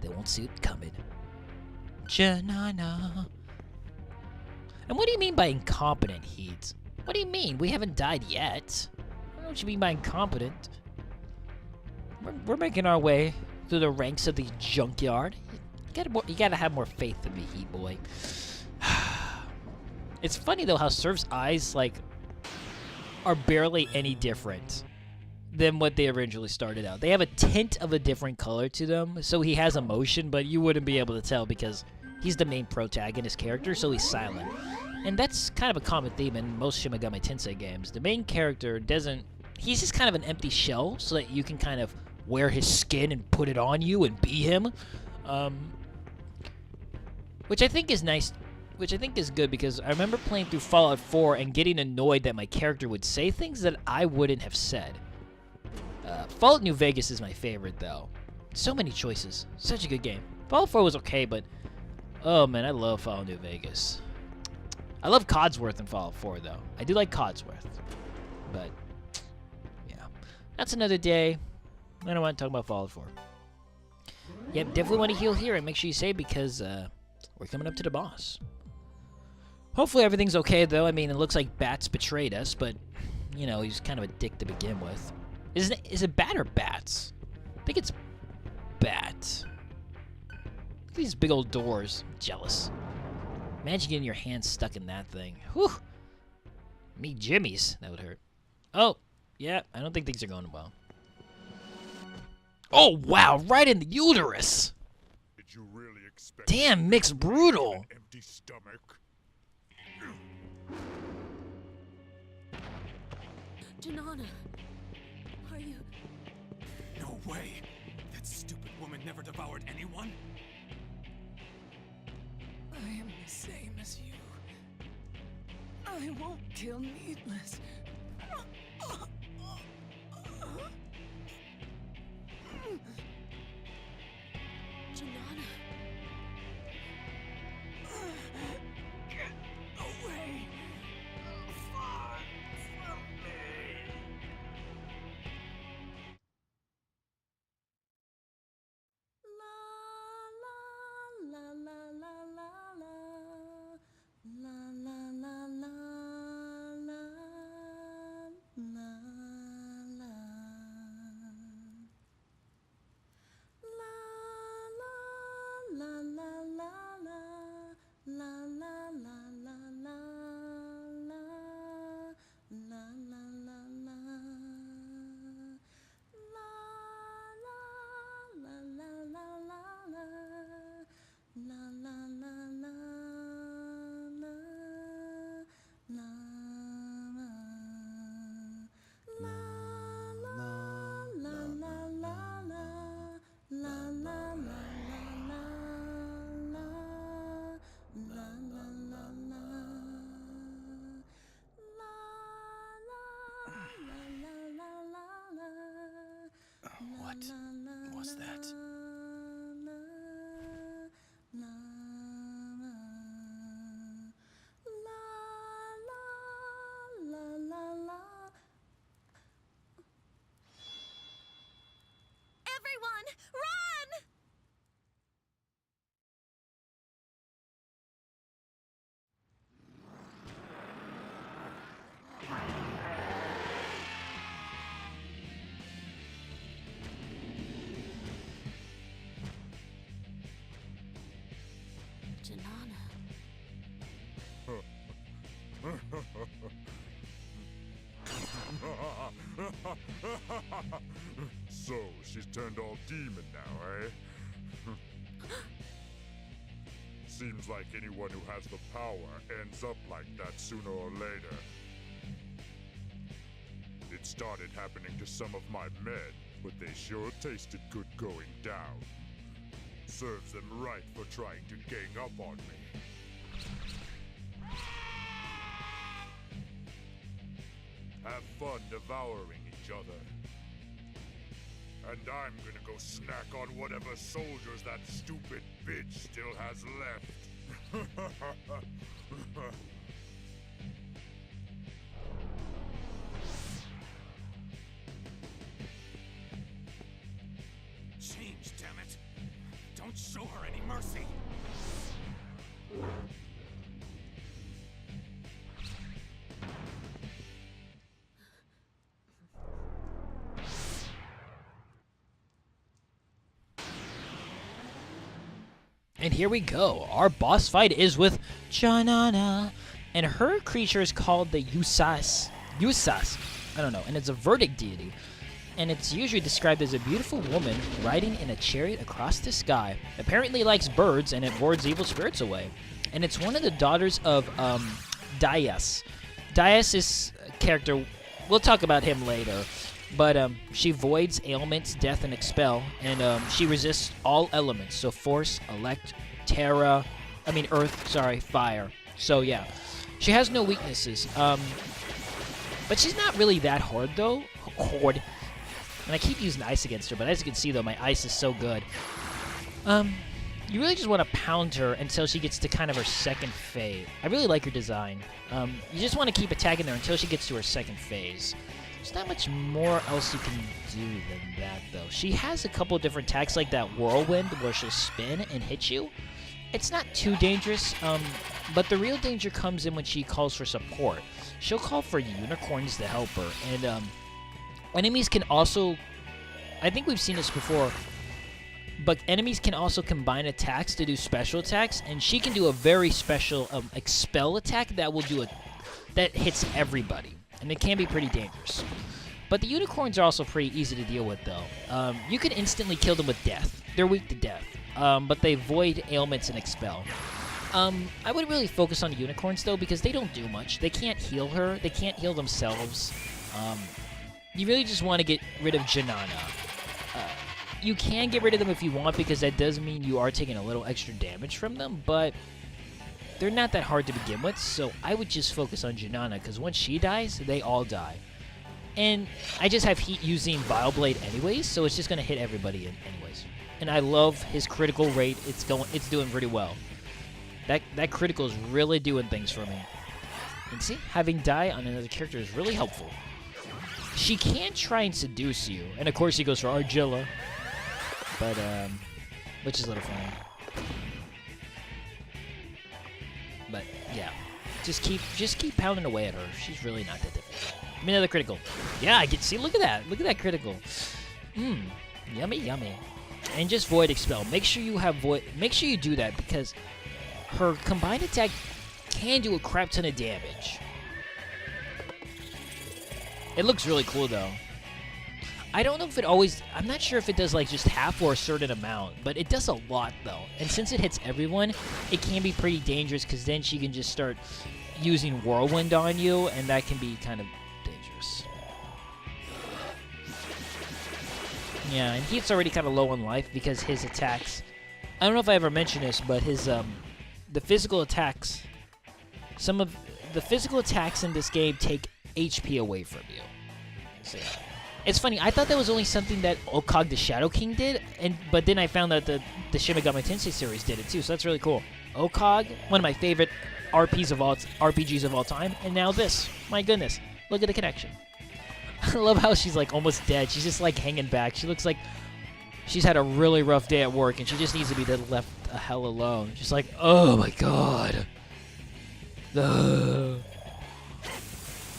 They won't see it coming. Janana. And what do you mean by incompetent, Heat? What do you mean? We haven't died yet. I don't know what you mean by incompetent. We're making our way through the ranks of the junkyard. You gotta have more faith in me, Heat boy. It's funny though how Surf's eyes like are barely any different than what they originally started out. They have a tint of a different color to them, so he has emotion, but you wouldn't be able to tell because he's the main protagonist character, so he's silent. And that's kind of a common theme in most Shin Megami Tensei games. The main character doesn't... He's just kind of an empty shell so that you can kind of wear his skin and put it on you and be him. Which I think is nice. Which I think is good because I remember playing through Fallout 4 and getting annoyed that my character would say things that I wouldn't have said. Fallout New Vegas is my favorite, though. So many choices. Such a good game. Fallout 4 was okay, but... Oh, man, I love Fallout New Vegas. I love Codsworth in Fallout 4, though. I do like Codsworth. But, yeah. That's another day. I don't want to talk about Fallout 4. Yep, definitely want to heal here, and make sure you save because we're coming up to the boss. Hopefully everything's okay, though. I mean, it looks like Bats betrayed us, but, you know, he's kind of a dick to begin with. Is it Bat or Bats? I think it's Bat. Look at these big old doors. I'm jealous. Imagine getting your hand stuck in that thing. Whew. Me jimmies. That would hurt. Oh, yeah. I don't think things are going well. Oh, wow. Right in the uterus. Did you really expect Damn, mixed brutal. an empty stomach? Janana, are you... No way! That stupid woman never devoured anyone? I am the same as you. I won't kill needless. Janana, Get away. Far from me. la la la la la la la la la la la. was that? Everyone, run! Janana. So, she's turned all demon now, eh? Seems like anyone who has the power ends up like that sooner or later. It started happening to some of my men, but they sure tasted good going down. Serves them right for trying to gang up on me. Have fun devouring each other. And I'm gonna go snack on whatever soldiers that stupid bitch still has left. Change, damn it! Don't show her any mercy! And here we go. Our boss fight is with Janana. And her creature is called the Yusas. I don't know. And it's a verdict deity. And it's usually described as a beautiful woman riding in a chariot across the sky. Apparently likes birds, and it wards evil spirits away. And it's one of the daughters of Daias. Daias is a character, we'll talk about him later. But she voids ailments, death, and expel. And she resists all elements. So force, elect, earth, fire. So yeah. She has no weaknesses. But she's not really that hard, though. And I keep using ice against her, but as you can see, though, my ice is so good. You really just want to pound her until she gets to kind of her second phase. I really like her design. You just want to keep attacking her until she gets to her second phase. There's not much more else you can do than that, though. She has a couple different attacks, like that whirlwind, where she'll spin and hit you. It's not too dangerous, but the real danger comes in when she calls for support. She'll call for unicorns to help her, and enemies can also... I think we've seen this before, but enemies can also combine attacks to do special attacks, and she can do a very special expel attack that will do that hits everybody. And it can be pretty dangerous. But the unicorns are also pretty easy to deal with, though. You can instantly kill them with death. They're weak to death. But they void ailments and expel. I would really focus on the unicorns, though, because they don't do much. They can't heal her. They can't heal themselves. You really just want to get rid of Janana. You can get rid of them if you want, because that does mean you are taking a little extra damage from them, but... they're not that hard to begin with, so I would just focus on Janana, because once she dies, they all die. And I just have heat using Vile Blade anyways, so it's just going to hit everybody anyways. And I love his critical rate. It's doing pretty well. That critical is really doing things for me. And see, having die on another character is really helpful. She can try and seduce you, and of course he goes for Argilla, but which is a little funny. But yeah, just keep pounding away at her. She's really not that difficult. Give me another critical. Yeah, I get. See, look at that critical. Yummy, yummy. And just void expel. Make sure you have void. Make sure you do that, because her combined attack can do a crap ton of damage. It looks really cool, though. I don't know if it always... I'm not sure if it does, like, just half or a certain amount, but it does a lot, though. And since it hits everyone, it can be pretty dangerous, because then she can just start using Whirlwind on you, and that can be kind of dangerous. Yeah, and he's already kind of low on life, because his attacks... I don't know if I ever mentioned this, but his, the physical attacks... Some of the physical attacks in this game take HP away from you. So, yeah. It's funny, I thought that was only something that Okag the Shadow King did, but then I found out that the Shin Megami Tensei series did it too, so that's really cool. Okag, one of my favorite RPGs of all time, and now this. My goodness, look at the connection. I love how she's like almost dead. She's just like hanging back. She looks like she's had a really rough day at work, and she just needs to be left the hell alone. She's like, oh my god. Ugh.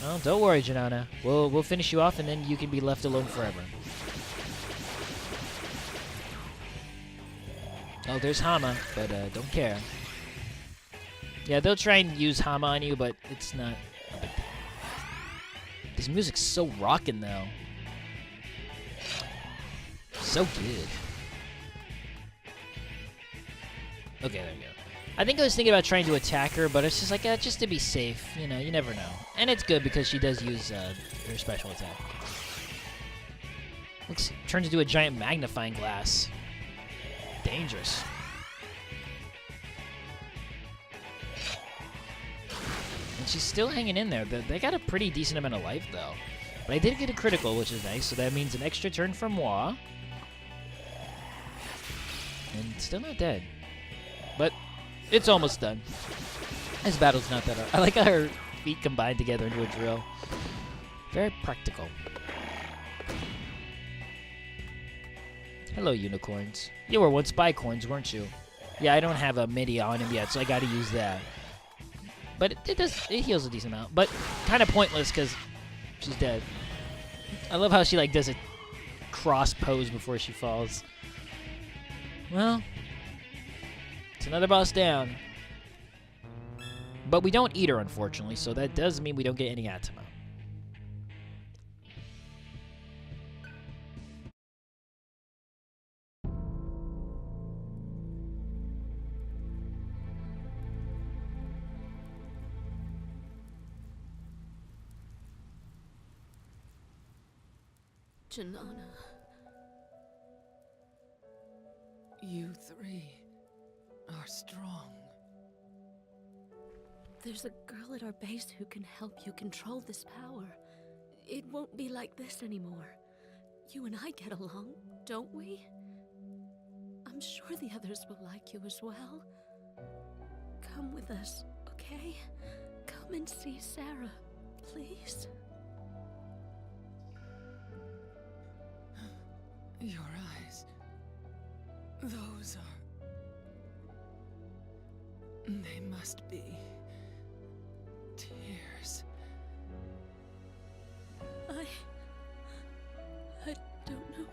Well, don't worry, Janana. We'll finish you off, and then you can be left alone forever. Oh, there's Hama, but don't care. Yeah, they'll try and use Hama on you, but it's not a big deal. This music's so rockin' though. So good. Okay, there we go. I think I was thinking about trying to attack her, but it's just like, just to be safe. You know, you never know. And it's good because she does use her special attack. Turns into a giant magnifying glass. Dangerous. And she's still hanging in there. They got a pretty decent amount of life, though. But I did get a critical, which is nice, so that means an extra turn for moi. And still not dead. But it's almost done. This battle's not that hard. I like how her feet combine together into a drill. Very practical. Hello, unicorns. You were once bicorns, weren't you? Yeah, I don't have a midi on him yet, so I gotta use that. But it heals a decent amount. But kind of pointless because she's dead. I love how she like does a cross pose before she falls. Well, it's another boss down. But we don't eat her, unfortunately, so that does mean we don't get any Atama. Janana. You three are strong. There's a girl at our base who can help you control this power. It won't be like this anymore. You and I get along, don't we? I'm sure the others will like you as well. Come with us, okay? Come and see Sarah, please. Your eyes. Those are... They must be... tears. I don't know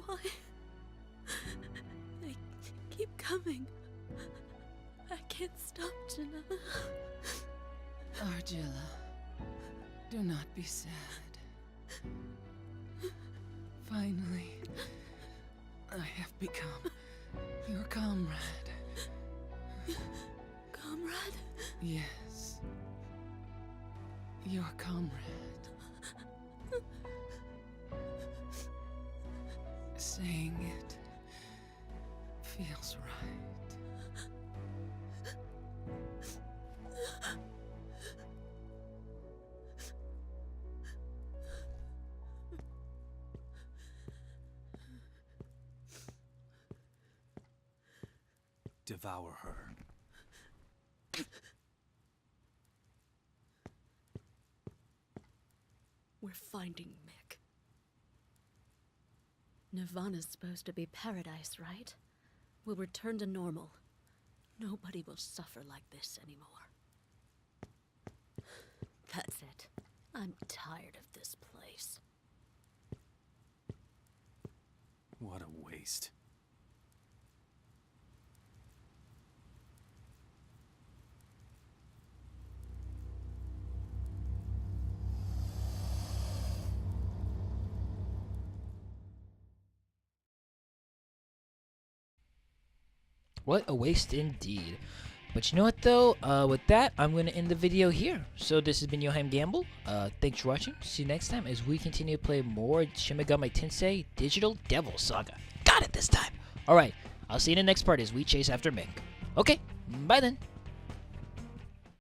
why. They keep coming. I can't stop, Janana. Argilla, do not be sad. Finally, I have become your comrade. Comrade? Yes. Your comrade. Saying it feels right. Devour her. We're finding Mick. Nirvana's supposed to be paradise, right? We'll return to normal. Nobody will suffer like this anymore. That's it. I'm tired of this place. What a waste. What a waste indeed. But you know what though? With that, I'm going to end the video here. So this has been Yohhamgambal. Thanks for watching. See you next time as we continue to play more Shin Megami Tensei Digital Devil Saga. Got it this time. Alright, I'll see you in the next part as we chase after Mick. Okay, bye then.